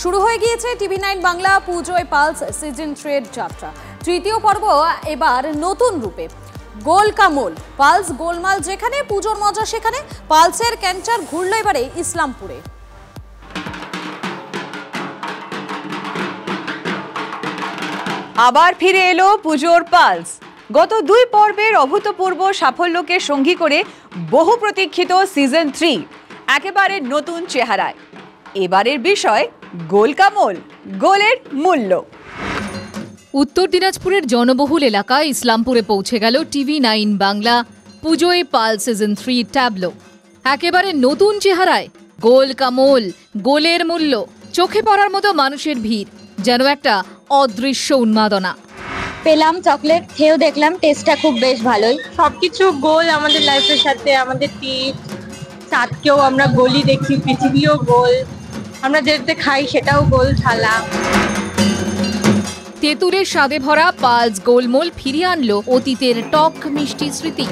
শুরু হয়ে গিয়েছে টিভি9 বাংলা পুজোয় পালস সিজন 3 এর যাত্রা। তৃতীয় পর্ব এবার নতুন রূপে। গোল কামোল পালস গোলমাল, যেখানে পুজোর মজা সেখানে। পালসের ক্যান্টার ঘুরল এবারে ইসলামপুরে। আবার ফিরে এলো পুজোর পালস। গত 2 পর্বের অভূতপূর্ব সাফল্যকে সঙ্গী করে বহু প্রতীক্ষিত সিজন 3 একেবারে নতুন চেহারায়। এবারের বিষয় গোল কামোল, গোলের মূল্য। উত্তর দিনাজপুরের জনবহুল এলাকা ইসলামপুরে পৌঁছে গেল টিভি9 বাংলা পুজোয় পালস সিজন 3 ট্যাবলো। একেবারে নতুন চেহারায় গোল কামোল, গোলের মূল্য। চোখে পড়ার মতো মানুষের ভিড়, যেন একটা অদৃশ্য উন্মাদনা। পেলাম চকলেট, খেয়েও দেখলাম, টেস্টটা খুব বেশ ভালোই। সবকিছু গোল আমাদের লাইফের সাথে, আমাদের চাঁদকেও আমরা গোলই দেখি, পৃথিবীও গোল, আমরা যেটাতে খাই সেটাও গোল থালা। তেঁতুলের স্বাদে ভরা পালস গোলমোল ফিরিয়ে আনলো অতীতের টক মিষ্টি স্মৃতি।